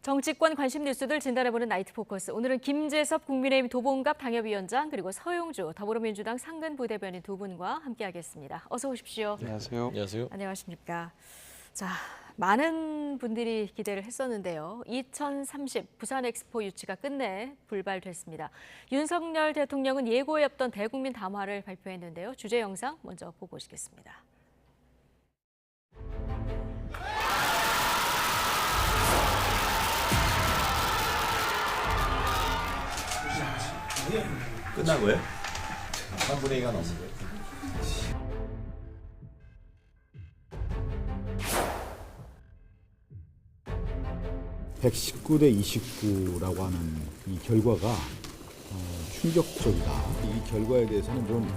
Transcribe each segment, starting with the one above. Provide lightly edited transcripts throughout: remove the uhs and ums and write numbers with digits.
정치권 관심 뉴스들 진단해보는 나이트 포커스. 오늘은 김재섭 국민의힘 도봉갑 당협위원장 그리고 서용주 더불어민주당 상근 부대변인 두 분과 함께하겠습니다. 어서 오십시오. 안녕하세요. 안녕하세요. 안녕하십니까. 자, 많은 분들이 기대를 했었는데요. 2030 부산 엑스포 유치가 끝내 불발됐습니다. 윤석열 대통령은 예고에 없던 대국민 담화를 발표했는데요. 주제 영상 먼저 보고 오시겠습니다. 끝난 거예요? 3분의 2가 넘은 거예요? 119대 29라고 하는 이 결과가 충격적이다. 이 결과에 대해서는 좀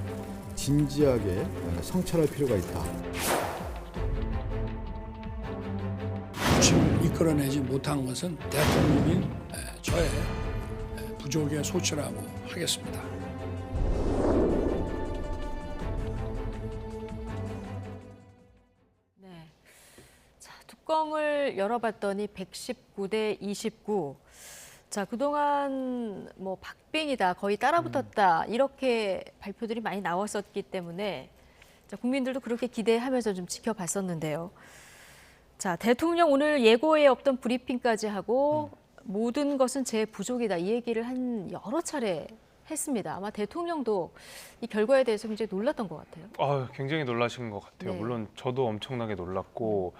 진지하게 성찰할 필요가 있다. 유치를 이끌어내지 못한 것은 대통령인 저의 부족의 소치라고 하겠습니다. 네. 자, 뚜껑을 열어봤더니 119대 29. 자, 그동안 뭐 박빙이다, 거의 따라붙었다 이렇게 발표들이 많이 나왔었기 때문에 자, 국민들도 그렇게 기대하면서 좀 지켜봤었는데요. 자, 대통령 오늘 예고에 없던 브리핑까지 하고 모든 것은 제 부족이다 이 얘기를 한 여러 차례 했습니다. 아마 대통령도 이 결과에 대해서 굉장히 놀랐던 것 같아요. 굉장히 놀라신 것 같아요. 네. 물론 저도 엄청나게 놀랐고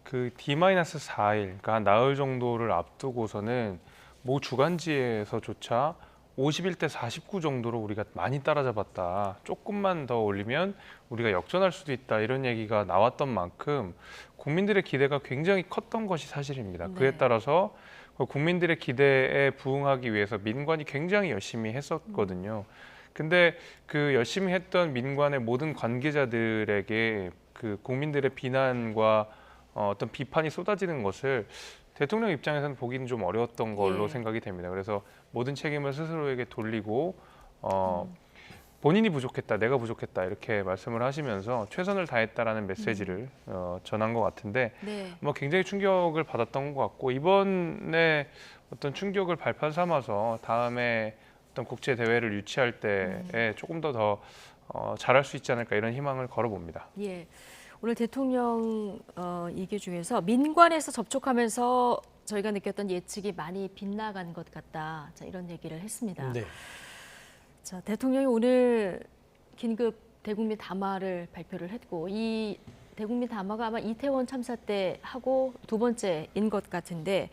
그 D-4일, 그러니까 한 나흘 정도를 앞두고서는 모 주간지에서조차 51대 49 정도로 우리가 많이 따라잡았다. 조금만 더 올리면 우리가 역전할 수도 있다. 이런 얘기가 나왔던 만큼 국민들의 기대가 굉장히 컸던 것이 사실입니다. 네. 그에 따라서 국민들의 기대에 부응하기 위해서 민관이 굉장히 열심히 했었거든요. 근데 그 열심히 했던 민관의 모든 관계자들에게 그 국민들의 비난과 어떤 비판이 쏟아지는 것을 대통령 입장에서는 보기는 좀 어려웠던 걸로 예. 생각이 됩니다. 그래서 모든 책임을 스스로에게 돌리고 본인이 부족했다, 내가 부족했다 이렇게 말씀을 하시면서 최선을 다했다라는 메시지를 전한 것 같은데 네. 뭐 굉장히 충격을 받았던 것 같고 이번에 어떤 충격을 발판 삼아서 다음에 어떤 국제 대회를 유치할 때에 조금 더 잘할 수 있지 않을까 이런 희망을 걸어봅니다. 예. 오늘 대통령 얘기 중에서 민관에서 접촉하면서 저희가 느꼈던 예측이 많이 빗나간 것 같다. 자, 이런 얘기를 했습니다. 네. 자, 대통령이 오늘 긴급 대국민 담화를 발표를 했고 이 대국민 담화가 아마 이태원 참사 때 하고 두 번째인 것 같은데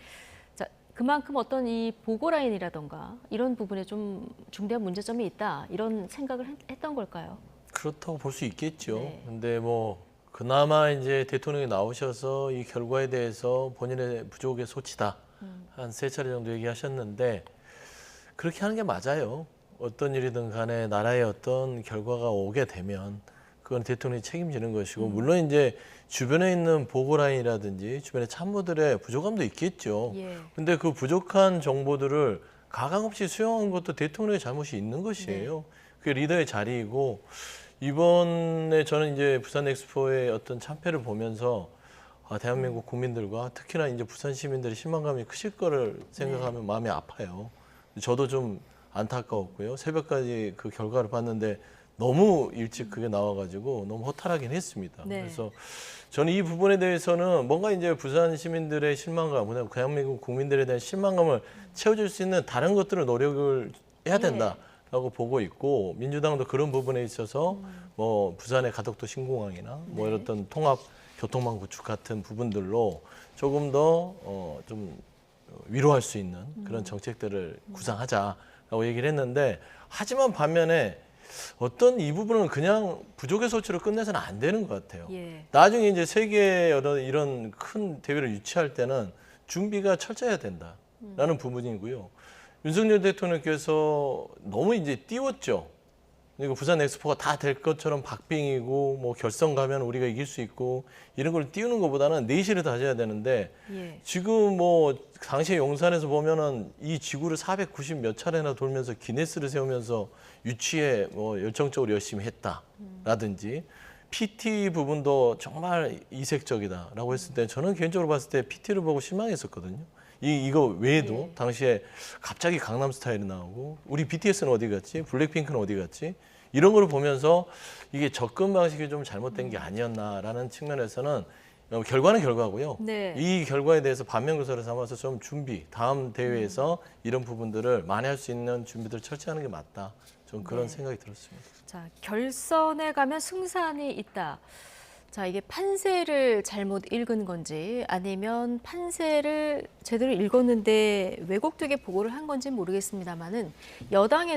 자, 그만큼 어떤 이 보고 라인이라던가 이런 부분에 좀 중대한 문제점이 있다. 이런 생각을 했던 걸까요? 그렇다고 볼 수 있겠죠. 네. 근데 뭐 그나마 이제 대통령이 나오셔서 이 결과에 대해서 본인의 부족의 소치다. 한 3차례 정도 얘기하셨는데 그렇게 하는 게 맞아요. 어떤 일이든 간에 나라의 어떤 결과가 오게 되면 그건 대통령이 책임지는 것이고 물론 이제 주변에 있는 보고라인이라든지 주변의 참모들의 부족함도 있겠죠. 예. 근데 그 부족한 정보들을 가감없이 수용한 것도 대통령의 잘못이 있는 것이에요. 그게 리더의 자리이고 이번에 저는 이제 부산 엑스포의 어떤 참패를 보면서 대한민국 국민들과 특히나 이제 부산 시민들의 실망감이 크실 거를 생각하면 마음이 아파요. 저도 좀 안타까웠고요. 새벽까지 그 결과를 봤는데 너무 일찍 그게 나와가지고 너무 허탈하긴 했습니다. 네. 그래서 저는 이 부분에 대해서는 뭔가 이제 부산 시민들의 실망감, 그다음에 대한민국 국민들에 대한 실망감을 채워줄 수 있는 다른 것들을 노력을 해야 된다라고 보고 있고 민주당도 그런 부분에 있어서 뭐 부산의 가덕도 신공항이나 뭐 이런 어떤 통합 교통망 구축 같은 부분들로 조금 더 좀 위로할 수 있는 그런 정책들을 구상하자라고 얘기를 했는데 하지만 반면에 어떤 이 부분은 그냥 부족의 소치로 끝내서는 안 되는 것 같아요. 예. 나중에 이제 세계 여러 이런 큰 대회를 유치할 때는 준비가 철저해야 된다라는 부분이고요. 윤석열 대통령께서 너무 이제 띄웠죠. 그리고 부산 엑스포가 다 될 것처럼 박빙이고 뭐 결선 가면 우리가 이길 수 있고 이런 걸 띄우는 것보다는 내실을 다져야 되는데 예. 지금 뭐 당시에 용산에서 보면은 이 지구를 490 몇 차례나 돌면서 기네스를 세우면서 유치에 뭐 열정적으로 열심히 했다라든지 PT 부분도 정말 이색적이다라고 했을 때 저는 개인적으로 봤을 때 PT를 보고 실망했었거든요. 이거 외에도 예. 당시에 갑자기 강남 스타일이 나오고 우리 BTS는 어디 갔지? 블랙핑크는 어디 갔지? 이런 걸 보면서 이게 접근 방식이 좀 잘못된 게 아니었나라는 측면에서는 결과는 결과고요. 네. 이 결과에 대해서 반면교사를 삼아서 좀 다음 대회에서 이런 부분들을 만회할 수 있는 준비들을 철저하는 게 맞다. 좀 그런 네. 생각이 들었습니다. 자, 결선에 가면 승산이 있다. 자, 이게 판세를 잘못 읽은 건지 아니면 판세를 제대로 읽었는데 왜곡되게 보고를 한 건지 모르겠습니다만은 여당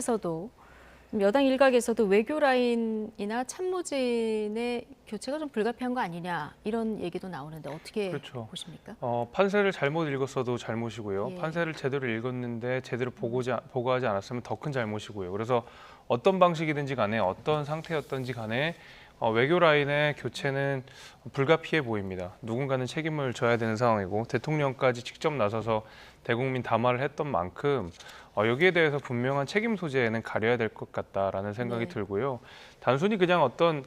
일각에서도 외교 라인이나 참모진의 교체가 좀 불가피한 거 아니냐 이런 얘기도 나오는데 어떻게 그렇죠. 보십니까? 판세를 잘못 읽었어도 잘못이고요. 예. 판세를 제대로 읽었는데 제대로 보고하지 않았으면 더 큰 잘못이고요. 그래서 어떤 방식이든지 간에 어떤 상태였든지 간에 외교 라인의 교체는 불가피해 보입니다. 누군가는 책임을 져야 되는 상황이고 대통령까지 직접 나서서 대국민 담화를 했던 만큼 여기에 대해서 분명한 책임 소재는 가려야 될 것 같다라는 생각이 네. 들고요. 단순히 그냥 어떤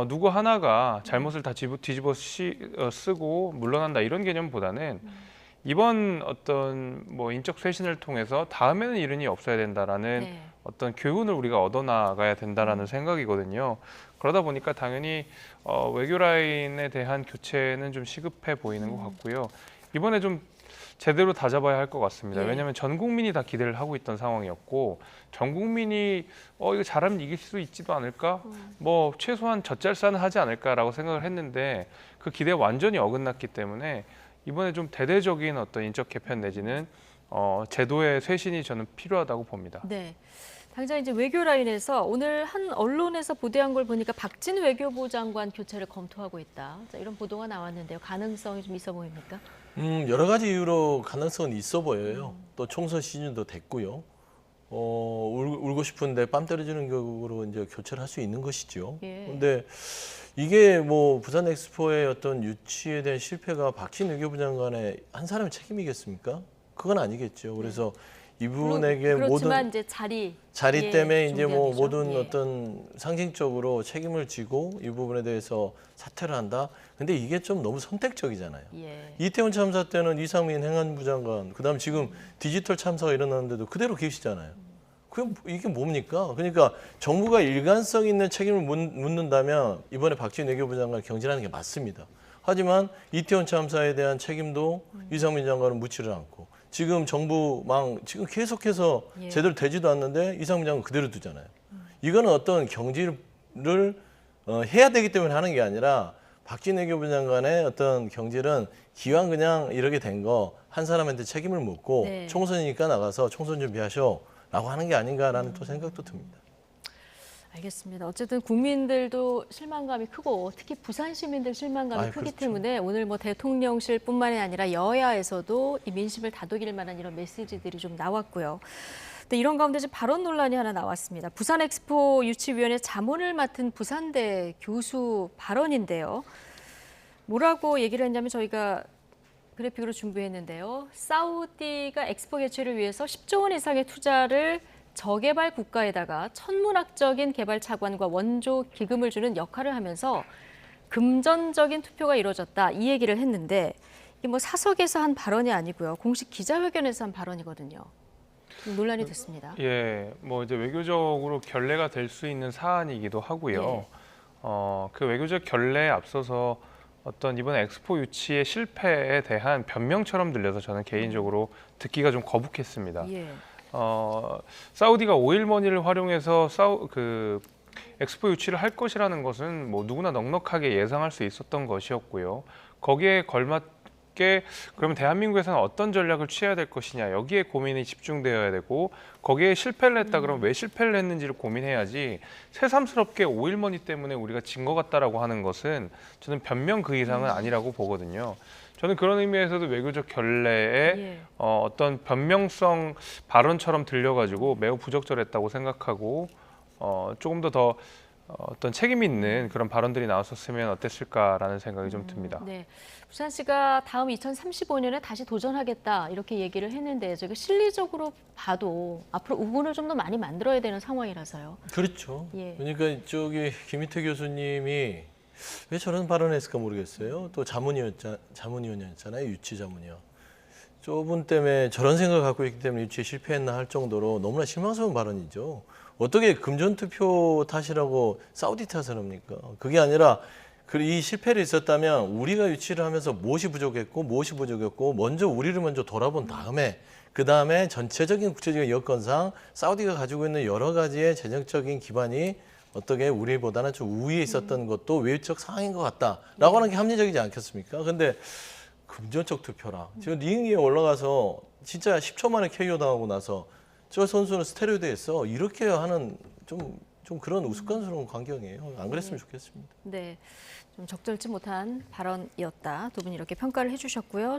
누구 하나가 잘못을 다 뒤집어 쓰고 물러난다 이런 개념보다는 이번 어떤 뭐 인적 쇄신을 통해서 다음에는 이런 일이 없어야 된다라는 네. 어떤 교훈을 우리가 얻어나가야 된다라는 생각이거든요. 그러다 보니까 당연히 외교 라인에 대한 교체는 좀 시급해 보이는 것 같고요. 이번에 좀 제대로 다잡아야 할 것 같습니다. 예. 왜냐하면 전 국민이 다 기대를 하고 있던 상황이었고 전 국민이 이거 잘하면 이길 수 있지도 않을까? 뭐 최소한 젖잘싸는 하지 않을까라고 생각을 했는데 그 기대에 완전히 어긋났기 때문에 이번에 좀 대대적인 어떤 인적 개편 내지는 제도의 쇄신이 저는 필요하다고 봅니다. 네. 당장 이제 외교 라인에서 오늘 한 언론에서 보도한 걸 보니까 박진 외교부 장관 교체를 검토하고 있다. 자, 이런 보도가 나왔는데요. 가능성이 좀 있어 보입니까? 여러 가지 이유로 가능성은 있어 보여요. 또 총선 시즌도 됐고요. 울고 싶은데 뺨 때려주는 격으로 이제 교체를 할 수 있는 것이죠. 예. 근데 이게 뭐 부산 엑스포의 어떤 유치에 대한 실패가 박진 외교부 장관의 한 사람의 책임이겠습니까? 그건 아니겠죠. 그래서 이분에게 그렇지만 모든 이제 자리 예, 때문에 이제 뭐 중요하죠. 모든 예. 어떤 상징적으로 책임을 지고 이 부분에 대해서 사퇴를 한다. 근데 이게 좀 너무 선택적이잖아요. 예. 이태원 참사 때는 이상민 행안부 장관, 그다음 지금 디지털 참사가 일어났는데도 그대로 계시잖아요. 이게 뭡니까? 그러니까 정부가 일관성 있는 책임을 묻는다면 이번에 박진 외교부 장관 경질하는 게 맞습니다. 하지만 이태원 참사에 대한 책임도 이상민 장관은 묻지를 않고 지금 정부망 지금 계속해서 예. 제대로 되지도 않는데 이상민 장관 그대로 두잖아요. 이거는 어떤 경질을 해야 되기 때문에 하는 게 아니라 박진 외교부 장관의 어떤 경질은 기왕 그냥 이렇게 된 거 한 사람한테 책임을 묻고 네. 총선이니까 나가서 총선 준비하셔라고 하는 게 아닌가라는 또 생각도 듭니다. 알겠습니다. 어쨌든 국민들도 실망감이 크고 특히 부산 시민들 실망감이 크기 그렇죠. 때문에 오늘 뭐 대통령실뿐만이 아니라 여야에서도 이 민심을 다독일 만한 이런 메시지들이 좀 나왔고요. 근데 이런 가운데 지금 발언 논란이 하나 나왔습니다. 부산 엑스포 유치위원회 자문을 맡은 부산대 교수 발언인데요. 뭐라고 얘기를 했냐면 저희가 그래픽으로 준비했는데요. 사우디가 엑스포 개최를 위해서 10조 원 이상의 투자를 저개발 국가에다가 천문학적인 개발 차관과 원조 기금을 주는 역할을 하면서 금전적인 투표가 이루어졌다. 이 얘기를 했는데 이게 뭐 사석에서 한 발언이 아니고요. 공식 기자회견에서 한 발언이거든요. 논란이 됐습니다. 예, 뭐 이제 외교적으로 결례가 될 수 있는 사안이기도 하고요. 그 외교적 결례에 앞서서 어떤 이번 엑스포 유치의 실패에 대한 변명처럼 들려서 저는 개인적으로 듣기가 좀 거북했습니다. 예. 사우디가 오일머니를 활용해서 엑스포 유치를 할 것이라는 것은 뭐 누구나 넉넉하게 예상할 수 있었던 것이었고요. 거기에 걸맞게 그러면 대한민국에서는 어떤 전략을 취해야 될 것이냐 여기에 고민이 집중되어야 되고 거기에 실패를 했다 그러면 왜 실패를 했는지를 고민해야지 새삼스럽게 오일머니 때문에 우리가 진 것 같다라고 하는 것은 저는 변명 그 이상은 아니라고 보거든요. 저는 그런 의미에서도 외교적 결례의 예. 어떤 변명성 발언처럼 들려가지고 매우 부적절했다고 생각하고 조금 더 어떤 책임 있는 그런 발언들이 나왔었으면 어땠을까라는 생각이 좀 듭니다. 네. 부산시가 다음 2035년에 다시 도전하겠다 이렇게 얘기를 했는데 저희가 실리적으로 봐도 앞으로 우군을 좀 더 많이 만들어야 되는 상황이라서요. 그렇죠. 예. 그러니까 저기 김희태 교수님이 왜 저런 발언했을까 모르겠어요. 또 자문위원이었잖아요. 유치 자문위원. 저분 때문에 저런 생각을 갖고 있기 때문에 유치에 실패했나 할 정도로 너무나 실망스러운 발언이죠. 어떻게 금전투표 탓이라고 사우디 탓을 합니까? 그게 아니라 이 실패를 있었다면 우리가 유치를 하면서 무엇이 부족했고 먼저 우리를 먼저 돌아본 다음에 그 다음에 전체적인 국제적인 여건상 사우디가 가지고 있는 여러 가지의 재정적인 기반이 어떻게 우리보다는 좀 우위에 있었던 것도 외유적 상황인 것 같다라고 하는 게 합리적이지 않겠습니까? 근데 금전적 투표라. 지금 링 위에 올라가서 진짜 10초 만에 KO 당하고 나서 저 선수는 스테로이드에 서 이렇게 하는 좀 그런 우스꽝스러운 광경이에요. 안 그랬으면 좋겠습니다. 네, 좀 적절치 못한 발언이었다. 두 분이 이렇게 평가를 해주셨고요.